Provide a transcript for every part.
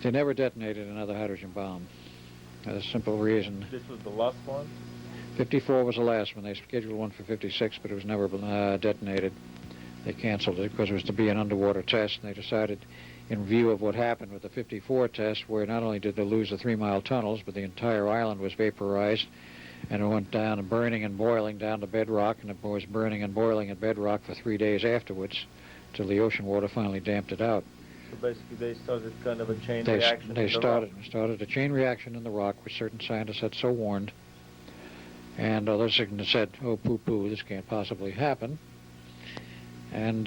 They never detonated another hydrogen bomb. A simple reason. This was the last one? 54 was the last one. They scheduled one for 56, but it was never detonated. They canceled it because it was to be an underwater test, and they decided, in view of what happened with the 54 test, where not only did they lose the 3-mile tunnels, but the entire island was vaporized, and it went down and burning and boiling down to bedrock, and it was burning and boiling at bedrock for 3 days afterwards, till the ocean water finally damped it out. So basically they started kind of a chain reaction. They started a chain reaction in the rock, which certain scientists had so warned, and others said, oh, poo-poo, this can't possibly happen. And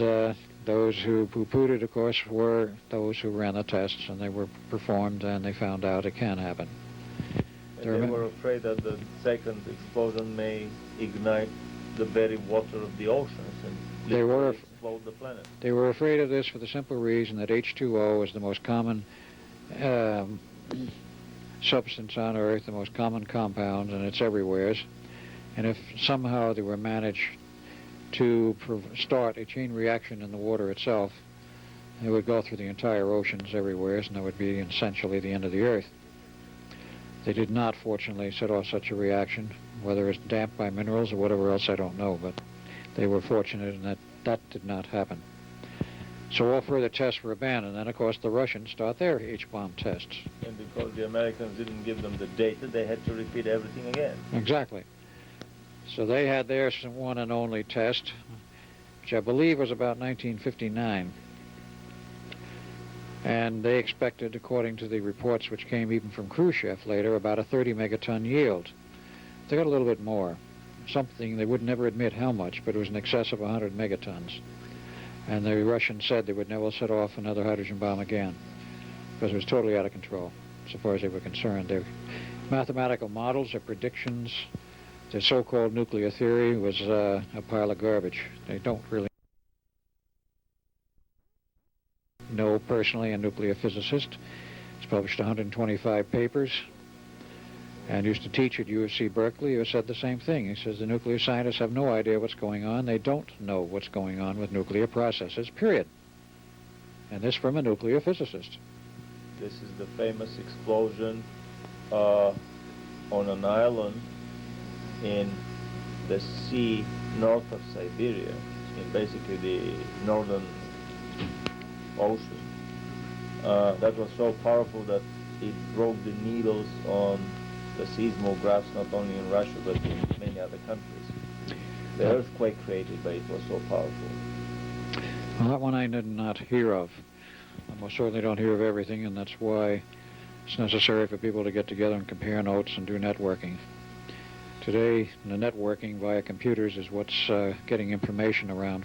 those who poo-pooed it, of course, were those who ran the tests, and they were performed, and they found out it can happen. And they were afraid that the second explosion may ignite the very water of the oceans and explode the planet. They were afraid of this for the simple reason that H2O is the most common substance on Earth, the most common compound, and it's everywhere. And if somehow they were managed to start a chain reaction in the water itself, it would go through the entire oceans everywhere, and that would be essentially the end of the Earth. They did not, fortunately, set off such a reaction. Whether it's damped by minerals or whatever else, I don't know, but they were fortunate in that that did not happen. So all further tests were abandoned. Then, of course, the Russians start their H-bomb tests. And because the Americans didn't give them the data, they had to repeat everything again. Exactly. So they had their one and only test, which I believe was about 1959. And they expected, according to the reports which came even from Khrushchev later, about a 30 megaton yield. They got a little bit more. Something they would never admit how much, but it was in excess of 100 megatons. And the Russians said they would never set off another hydrogen bomb again, because it was totally out of control, so far as they were concerned. Their mathematical models, their predictions, the so-called nuclear theory was a pile of garbage. They don't really know personally a nuclear physicist. He's published 125 papers and used to teach at UC Berkeley, who said the same thing. He says the nuclear scientists have no idea what's going on. They don't know what's going on with nuclear processes, period. And this from a nuclear physicist. This is the famous explosion on an island in the sea north of Siberia, in basically the northern ocean. That was so powerful that it broke the needles on the seismographs not only in Russia but in many other countries. The earthquake created by it was so powerful. Well, that one I did not hear of. I most certainly don't hear of everything, and that's why it's necessary for people to get together and compare notes and do networking. Today, the networking via computers is what's getting information around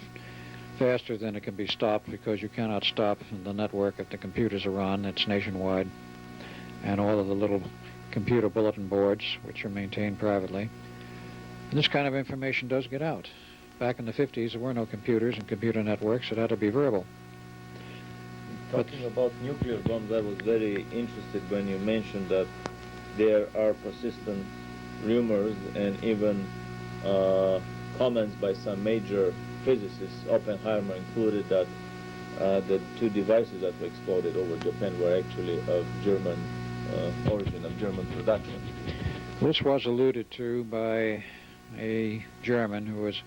faster than it can be stopped, because you cannot stop the network if the computers are on. It's nationwide. And all of the little computer bulletin boards, which are maintained privately. And this kind of information does get out. Back in the 50s, there were no computers and computer networks. It had to be verbal. Talking about nuclear bombs, I was very interested when you mentioned that there are persistent rumors and even comments by some major physicists, Oppenheimer included, that the two devices that were exploded over Japan were actually of German origin, of German production. This was alluded to by a German who was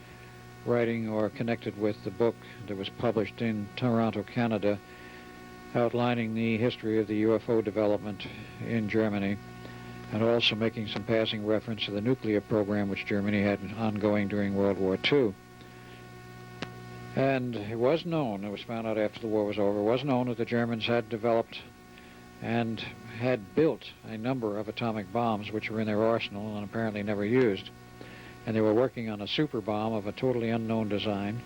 writing or connected with the book that was published in Toronto, Canada, outlining the history of the UFO development in Germany, and also making some passing reference to the nuclear program which Germany had ongoing during World War II. And it was known, it was found out after the war was over, it was known that the Germans had developed and had built a number of atomic bombs which were in their arsenal and apparently never used. And they were working on a super bomb of a totally unknown design,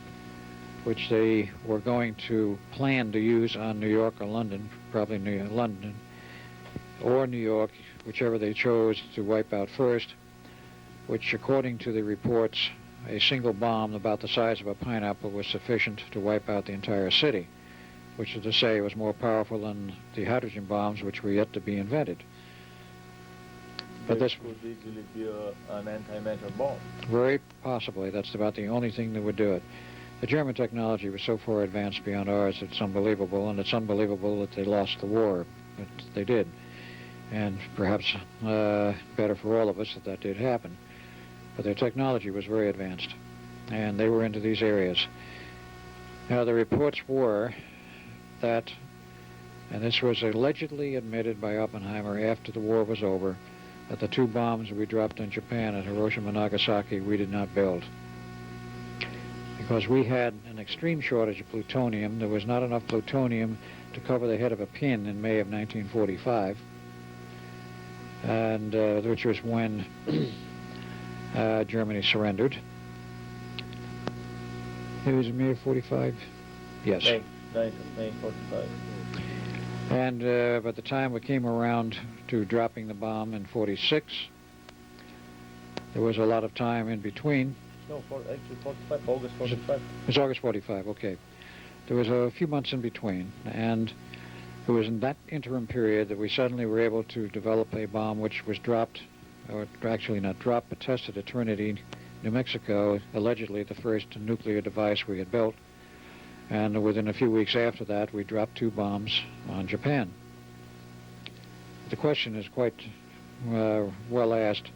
which they were going to plan to use on New York or London, probably London or New York, whichever they chose to wipe out first, which, according to the reports, a single bomb about the size of a pineapple was sufficient to wipe out the entire city, which is to say was more powerful than the hydrogen bombs which were yet to be invented. But this would easily be an anti-matter bomb. Very possibly. That's about the only thing that would do it. The German technology was so far advanced beyond ours, it's unbelievable, and it's unbelievable that they lost the war. but they did. And perhaps better for all of us that did happen. But their technology was very advanced, and they were into these areas. Now, the reports were that, and this was allegedly admitted by Oppenheimer after the war was over, that the 2 bombs we dropped on Japan at Hiroshima and Nagasaki we did not build. Because we had an extreme shortage of plutonium. There was not enough plutonium to cover the head of a pin in May of 1945, and which was when Germany surrendered. It was May of 45? Yes. May 45. And by the time we came around to dropping the bomb in 46, there was a lot of time in between. No, actually 45, August 45. It was August 45, okay. There was a few months in between, and it was in that interim period that we suddenly were able to develop a bomb which was dropped, or actually not dropped, but tested at Trinity, New Mexico, allegedly the first nuclear device we had built. And within a few weeks after that, we dropped 2 bombs on Japan. The question is quite well asked.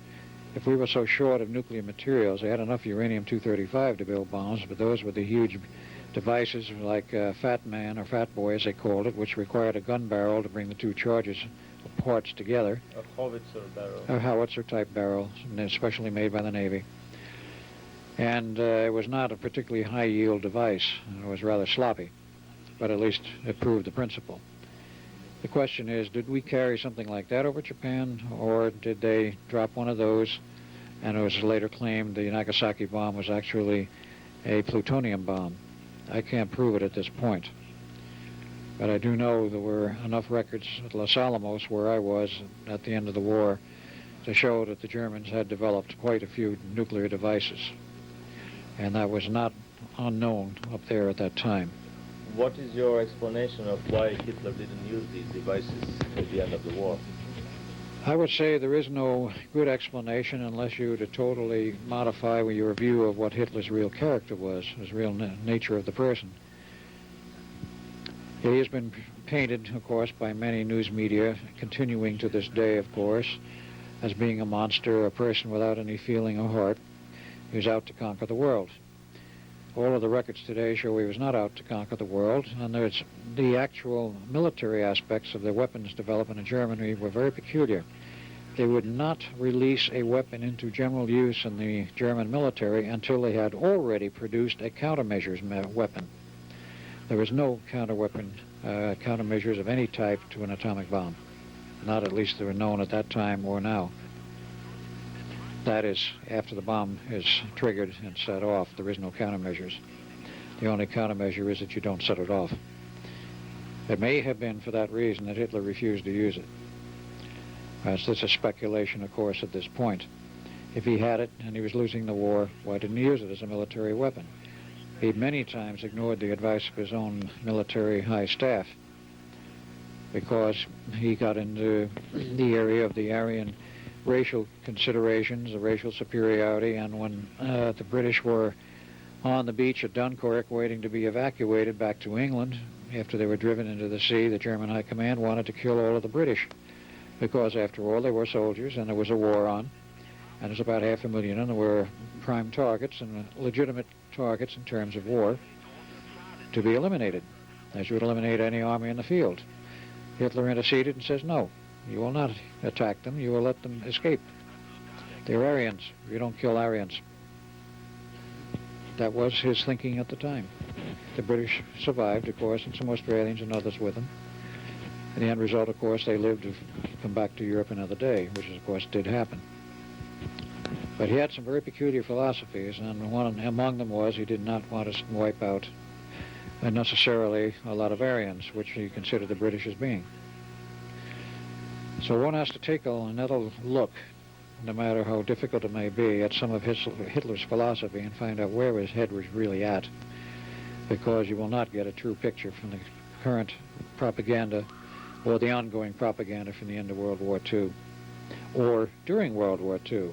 If we were so short of nuclear materials, they had enough uranium-235 to build bombs, but those were the huge devices like Fat Man, or Fat Boy as they called it, which required a gun barrel to bring the 2 charges of parts together. A howitzer barrel. A howitzer-type barrel, especially made by the Navy. And it was not a particularly high-yield device. It was rather sloppy, but at least it proved the principle. The question is, did we carry something like that over Japan, or did they drop one of those, and it was later claimed the Nagasaki bomb was actually a plutonium bomb? I can't prove it at this point, but I do know there were enough records at Los Alamos, where I was at the end of the war, to show that the Germans had developed quite a few nuclear devices, and that was not unknown up there at that time. What is your explanation of why Hitler didn't use these devices at the end of the war? I would say there is no good explanation unless you were to totally modify your view of what Hitler's real character was, his real nature of the person. He has been painted, of course, by many news media, continuing to this day, of course, as being a monster, a person without any feeling or heart, who's out to conquer the world. All of the records today show he was not out to conquer the world, and there's the actual military aspects of the weapons development in Germany were very peculiar. They would not release a weapon into general use in the German military until they had already produced a countermeasures weapon. There was no countermeasures of any type to an atomic bomb. Not at least they were known at that time or now. That is, after the bomb is triggered and set off, there is no countermeasures. The only countermeasure is that you don't set it off. It may have been for that reason that Hitler refused to use it. This is speculation, of course, at this point. If he had it and he was losing the war, why didn't he use it as a military weapon? He many times ignored the advice of his own military high staff because he got into the area of the Aryan racial considerations, the racial superiority, and when the British were on the beach at Dunkirk waiting to be evacuated back to England, after they were driven into the sea, the German High Command wanted to kill all of the British because, after all, they were soldiers and there was a war on, and there's about 500,000, and there were prime targets and legitimate targets in terms of war to be eliminated, as you would eliminate any army in the field. Hitler interceded and says, no, you will not attack them. You will let them escape. They're Aryans. You don't kill Aryans. That was his thinking at the time. The British survived, of course, and some Australians and others with them. And the end result, of course, they lived to come back to Europe another day, which, of course, did happen. But he had some very peculiar philosophies, and one among them was he did not want to wipe out necessarily a lot of Aryans, which he considered the British as being. So one has to take another look, no matter how difficult it may be, at some of Hitler's philosophy and find out where his head was really at, because you will not get a true picture from the current propaganda or the ongoing propaganda from the end of World War II or during World War II.